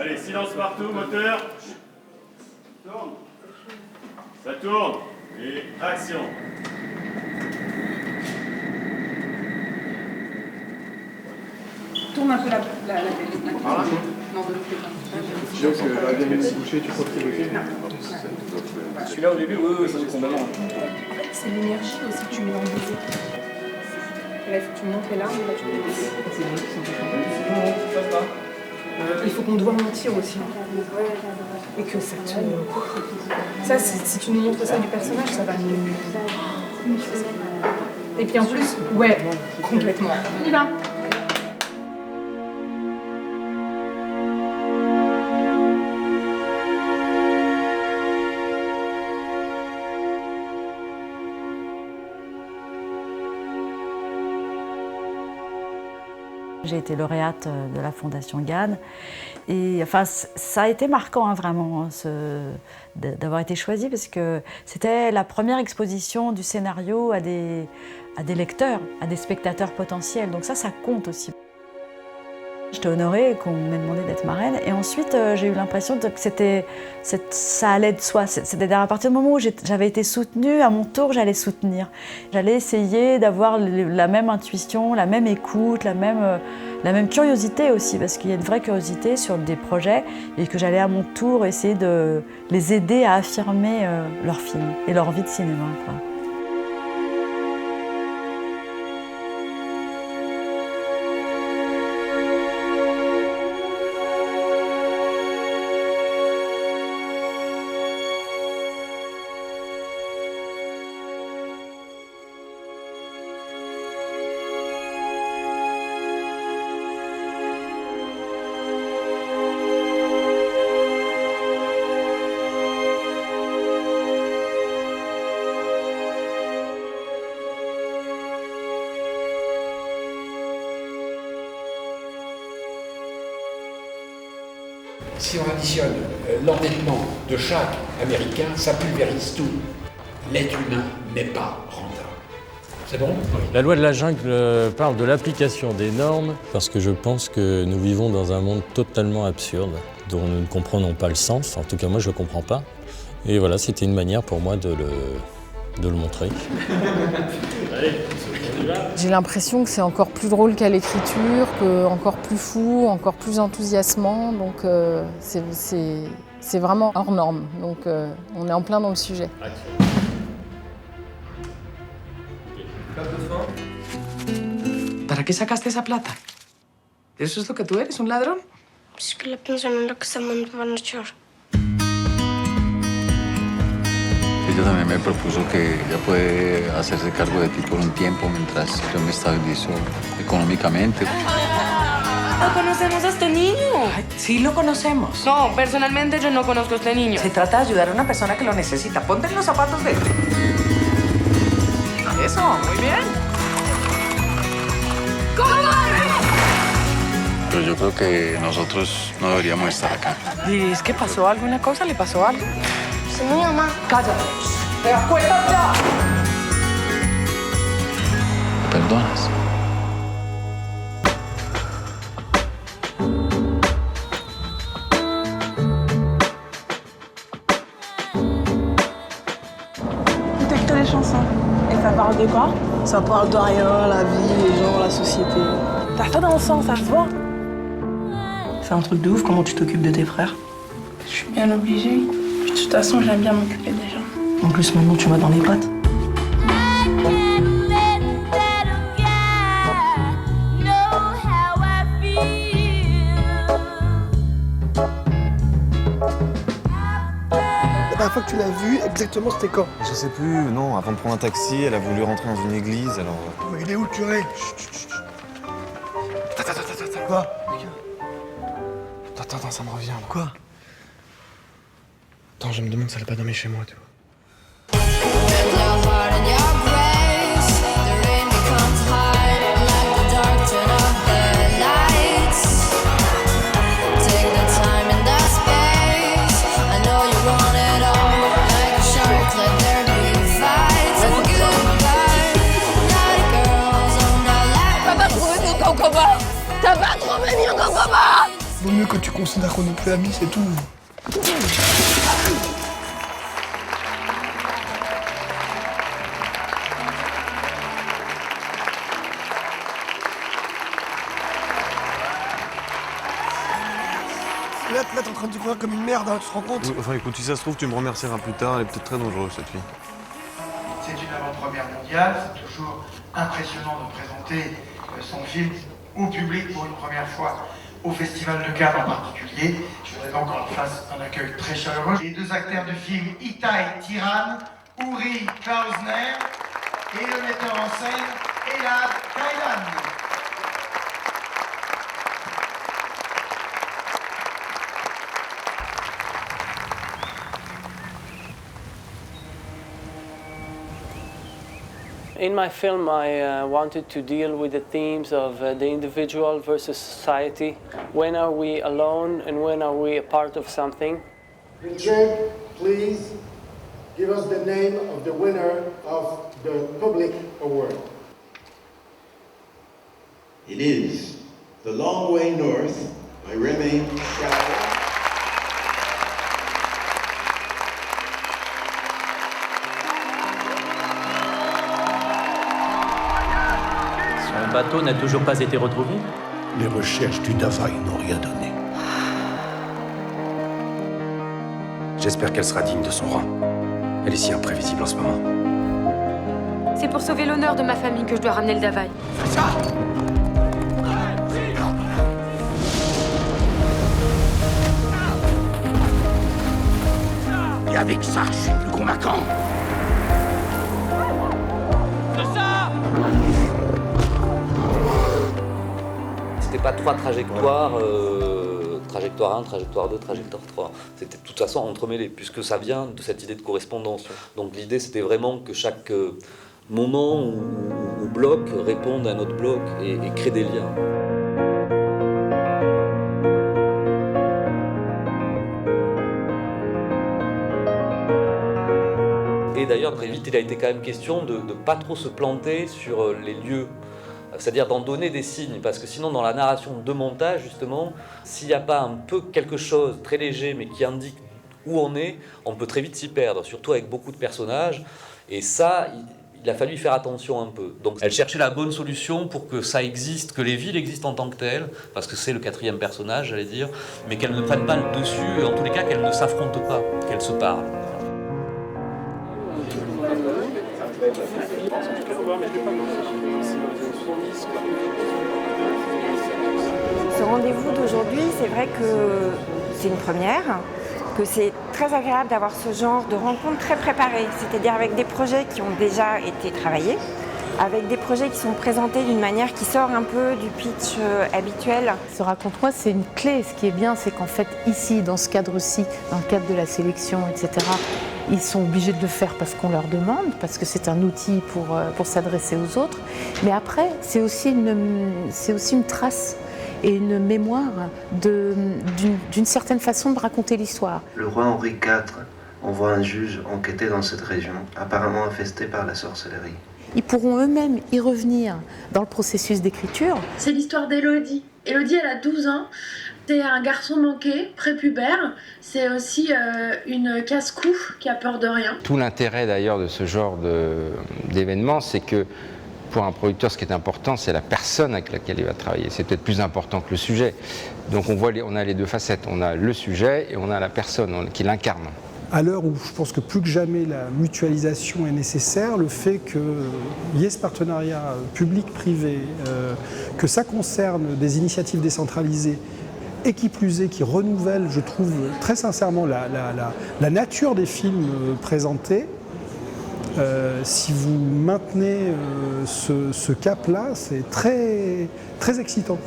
Allez, silence partout, moteur. Tourne. Ça tourne. Et action. Tourne un peu la Non, de plus. Celui-là au début, oui, ça c'est condamnant. C'est l'énergie aussi que tu mets dans le baiser. Là, il faut que tu montes les larmes, et là, tu mets les baisers. Il faut qu'on te voit mentir aussi. Et que ça te... Ça, si tu nous montres ça du personnage, ça va nous... Et puis en plus, ouais, complètement. On y va. J'ai été lauréate de la Fondation GAD et enfin, ça a été marquant hein, vraiment d'avoir été choisie parce que c'était la première exposition du scénario à des lecteurs, à des spectateurs potentiels. Donc ça compte aussi. J'étais honorée qu'on m'ait demandé d'être marraine et ensuite j'ai eu l'impression que ça allait de soi. C'est-à-dire à partir du moment où j'avais été soutenue, à mon tour j'allais soutenir. J'allais essayer d'avoir la même intuition, la même écoute, la même curiosité aussi parce qu'il y a une vraie curiosité sur des projets et que j'allais à mon tour essayer de les aider à affirmer leur film et leur vie de cinéma, quoi. Si on additionne l'endettement de chaque Américain, ça pulvérise tout. L'être humain n'est pas rentable. C'est bon ? La loi de la jungle parle de l'application des normes parce que je pense que nous vivons dans un monde totalement absurde dont nous ne comprenons pas le sens. En tout cas, moi, je ne comprends pas. Et voilà, c'était une manière pour moi de le montrer. J'ai l'impression que c'est encore plus drôle qu'à l'écriture, encore plus fou, encore plus enthousiasmant. Donc c'est vraiment hors norme. Donc on est en plein dans le sujet. ¿Para qué sacaste esa plata? ¿Eso es lo que tú eres, un ladrón? Es que la pienso en lo que se me van a echar. Ella también me propuso que ella puede hacerse cargo de ti por un tiempo mientras yo me estabilizo económicamente. No conocemos a este niño. Ay, sí lo conocemos. No, personalmente yo no conozco a este niño. Se trata de ayudar a una persona que lo necesita. Ponte en los zapatos de él. Eso, muy bien. Pero yo creo que nosotros no deberíamos estar acá. ¿Y es que pasó alguna cosa? ¿Le pasó algo? Sí, mi mamá. Cállate. ¡Te acuerdas ya! ¿Me perdonas? Tout écrit les chansons. Et ça parle de quoi? Ça parle de rien, la vie, les gens, la société. T'as fait dans le sens, ça se voit. C'est un truc de ouf, comment tu t'occupes de tes frères. Je suis bien obligée. Puis, de toute façon, j'aime bien m'occuper des gens. En plus, maintenant, tu m'as dans les pattes. La dernière fois que tu l'as vue, exactement, c'était quand? Je sais plus, non, avant de prendre un taxi, elle a voulu rentrer dans une église, alors... Mais il est où le curé? Attends. Quoi? Attends, ça me revient. Là. Quoi? Attends, je me demande si elle a pas dormi chez moi, tu vois. T'as pas trouvé ton concombre? T'as pas trouvé mon concombre? vaut mieux que tu considères qu'on n'est plus amis, c'est tout. Là, t'es en train de te croire comme une merde, hein, tu te rends compte? Enfin écoute, si ça se trouve, tu me remercieras plus tard, elle est peut-être très dangereuse cette fille. C'est une avant-première mondiale, c'est toujours impressionnant de présenter son film au public pour une première fois, au Festival de Cannes en particulier. Je voudrais donc qu'on leur fasse un accueil très chaleureux. Les deux acteurs du film, Itai Tiran, Uri Klausner, et le metteur en scène, Elad Kailan. In my film, I wanted to deal with the themes of the individual versus society. When are we alone and when are we a part of something? Richard, please give us the name of the winner of the public award. It is The Long Way North by Remy Schreiber. Son bateau n'a toujours pas été retrouvé? Les recherches du Davaï n'ont rien donné. J'espère qu'elle sera digne de son rang. Elle est si imprévisible en ce moment. C'est pour sauver l'honneur de ma famille que je dois ramener le Davaï. Fais ça! Et avec ça, je suis plus convaincant. C'était pas trois trajectoires, trajectoire 1, trajectoire 2, trajectoire 3. C'était de toute façon entremêlé, puisque ça vient de cette idée de correspondance. Donc l'idée, c'était vraiment que chaque moment ou bloc réponde à un autre bloc et crée des liens. Et d'ailleurs, très vite, il a été quand même question de ne pas trop se planter sur les lieux. C'est-à-dire d'en donner des signes, parce que sinon dans la narration de montage, justement, s'il n'y a pas un peu quelque chose très léger, mais qui indique où on est, on peut très vite s'y perdre, surtout avec beaucoup de personnages. Et ça, il a fallu y faire attention un peu. Donc elle cherchait la bonne solution pour que ça existe, que les villes existent en tant que telles, parce que c'est le quatrième personnage, j'allais dire, mais qu'elles ne prennent pas le dessus, et en tous les cas qu'elles ne s'affrontent pas, qu'elles se parlent. Ce rendez-vous d'aujourd'hui, c'est vrai que c'est une première, que c'est très agréable d'avoir ce genre de rencontres très préparées, c'est-à-dire avec des projets qui ont déjà été travaillés, avec des projets qui sont présentés d'une manière qui sort un peu du pitch habituel. Ce raconte-moi, c'est une clé. Ce qui est bien, c'est qu'en fait, ici, dans ce cadre-ci, dans le cadre de la sélection, etc., ils sont obligés de le faire parce qu'on leur demande, parce que c'est un outil pour s'adresser aux autres. Mais après, c'est aussi une trace et une mémoire d'une certaine façon de raconter l'histoire. Le roi Henri IV envoie un juge enquêter dans cette région, apparemment infestée par la sorcellerie. Ils pourront eux-mêmes y revenir dans le processus d'écriture. C'est l'histoire d'Élodie. Élodie, elle a 12 ans. C'est un garçon manqué, prépubère. C'est aussi une casse-cou qui a peur de rien. Tout l'intérêt d'ailleurs de ce genre d'événement, c'est que pour un producteur, ce qui est important, c'est la personne avec laquelle il va travailler. C'est peut-être plus important que le sujet. Donc on a les deux facettes. On a le sujet et on a la personne qui l'incarne. À l'heure où je pense que plus que jamais la mutualisation est nécessaire, le fait qu'il y ait ce partenariat public-privé, que ça concerne des initiatives décentralisées et qui plus est, qui renouvellent, je trouve très sincèrement, la nature des films présentés, si vous maintenez ce cap-là, c'est très, très excitant.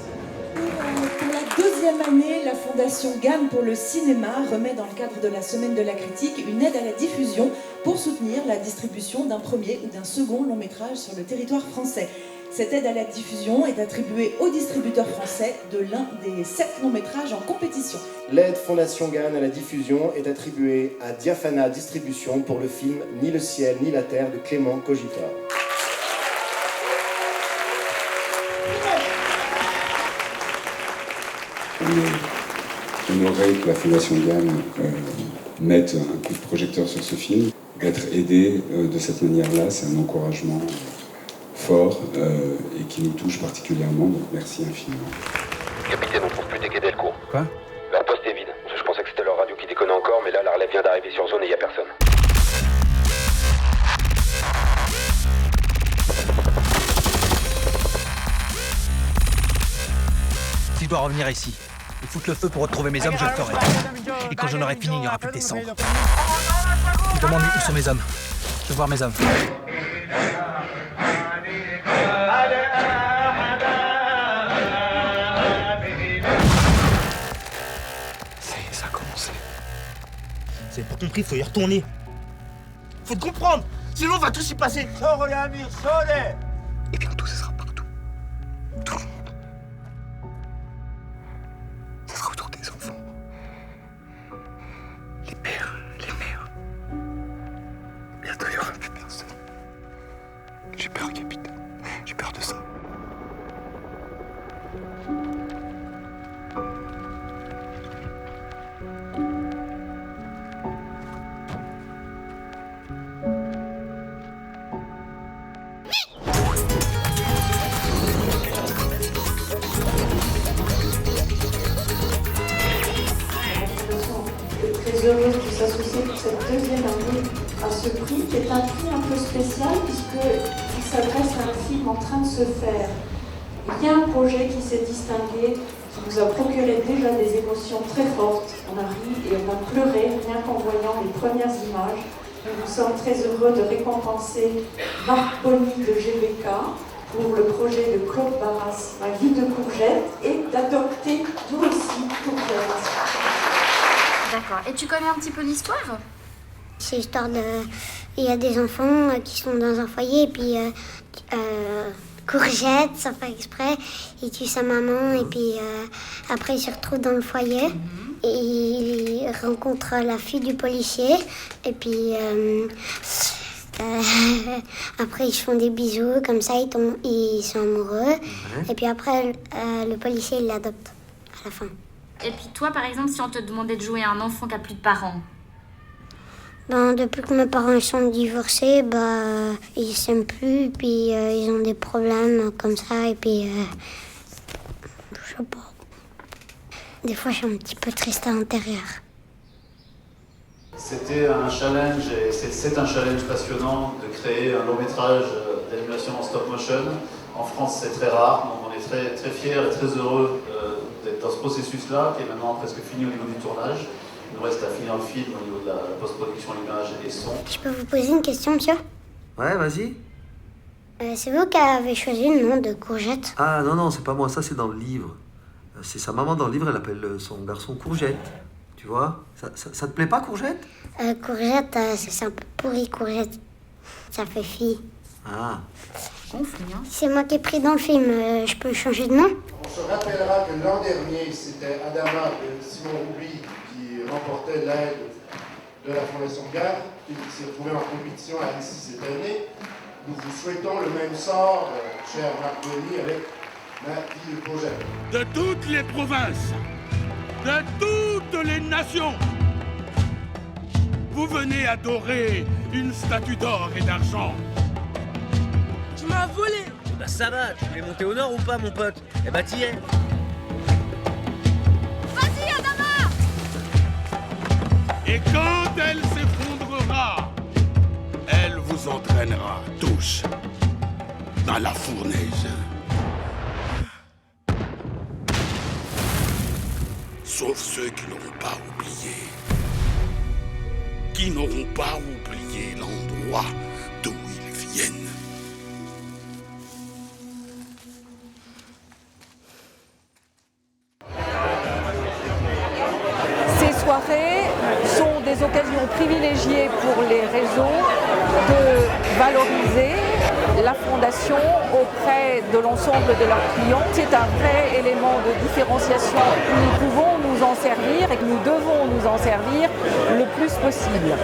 Pour la deuxième année, la Fondation Gann pour le cinéma remet dans le cadre de la Semaine de la critique une aide à la diffusion pour soutenir la distribution d'un premier ou d'un second long métrage sur le territoire français. Cette aide à la diffusion est attribuée aux distributeurs français de l'un des 7 longs métrages en compétition. L'aide Fondation Gann à la diffusion est attribuée à Diaphana Distribution pour le film Ni le ciel ni la terre de Clément Cogitor. honoré que la Fondation Gann mette un coup de projecteur sur ce film. D'être aidé de cette manière-là, c'est un encouragement fort et qui nous touche particulièrement, donc merci infiniment. Capitaine, on trouve plus des quais d'Elcourt. Quoi? Leur poste est vide. Je pensais que c'était leur radio qui déconnait encore, mais là, la relève vient d'arriver sur zone et il n'y a personne. Si je dois revenir ici et foutre le feu pour retrouver mes hommes, je le ferai. Et quand j'en aurai fini, il n'y aura plus que des cendres. Je me demande où sont mes hommes. Je veux voir mes hommes. Ça a commencé. Vous avez pas compris, il faut y retourner. Faut te comprendre, sinon on va tous y passer. Et bientôt, ça sera partout. Tout le monde. Ça sera autour des enfants. Les pères, les mères. Bientôt, il n'y aura plus personne. J'ai peur, capitaine. J'ai peur de ça. Très heureuse de s'associer pour cette deuxième année à ce prix, qui est un prix un peu spécial puisqu'il s'adresse à un film en train de se faire. Il y a un projet qui s'est distingué, qui nous a procuré déjà des émotions très fortes. On a ri et on a pleuré rien qu'en voyant les premières images. Nous sommes très heureux de récompenser Marc Bonny de GBK pour le projet de Claude Barras, Ma vie de courgette, et d'adopter nous aussi Courgette. D'accord. Et tu connais un petit peu l'histoire? C'est l'histoire de... Il y a des enfants qui sont dans un foyer et puis Courgette, sans faire exprès, il tue sa maman et puis après il se retrouve dans le foyer et il rencontre la fille du policier et puis après ils se font des bisous, comme ça ils sont amoureux et puis après le policier il l'adopte à la fin. Et puis toi, par exemple, si on te demandait de jouer à un enfant qui a plus de parents? Depuis que mes parents sont divorcés, ils s'aiment plus, puis ils ont des problèmes comme ça, et puis je sais pas. Des fois, je suis un petit peu triste à l'intérieur. C'était un challenge, et c'est un challenge passionnant de créer un long métrage d'animation en stop motion. En France, c'est très rare, donc on est très, très fiers et très heureux d'être dans ce processus-là, qui est maintenant presque fini au niveau du tournage. Il nous reste à finir le film au niveau de la post-production, l'image et son. Je peux vous poser une question, monsieur? Ouais, vas-y. C'est vous qui avez choisi le nom de Courgette? Ah non, c'est pas moi, ça c'est dans le livre. C'est sa maman dans le livre, elle appelle son garçon Courgette. Tu vois? Ça te plaît pas, Courgette? Courgette, c'est un peu pourri, Courgette. Ça fait fille. Ah. C'est moi qui ai pris dans le film, je peux changer de nom? On se rappellera que l'an dernier, c'était Adama de Simon Roubi qui remportait l'aide de la Fondation Gann, qui s'est retrouvé en compétition à Annecy cette année. Nous vous souhaitons le même sort, cher Marc Bonny, avec Ma vie de courgette. De toutes les provinces, de toutes les nations, vous venez adorer une statue d'or et d'argent. Tu m'as volé! Bah ça va, tu voulais monter au nord ou pas, mon pote? Eh bah t'y es. Vas-y, Adama! Et quand elle s'effondrera, elle vous entraînera tous dans la fournaise. Sauf ceux qui n'auront pas oublié. Qui n'auront pas oublié l'endroit d'où ils viennent. Ces soirées sont des occasions privilégiées pour les réseaux de valoriser la Fondation auprès de l'ensemble de leurs clients. C'est un vrai élément de différenciation. Nous pouvons nous en servir et que nous devons nous en servir le plus possible.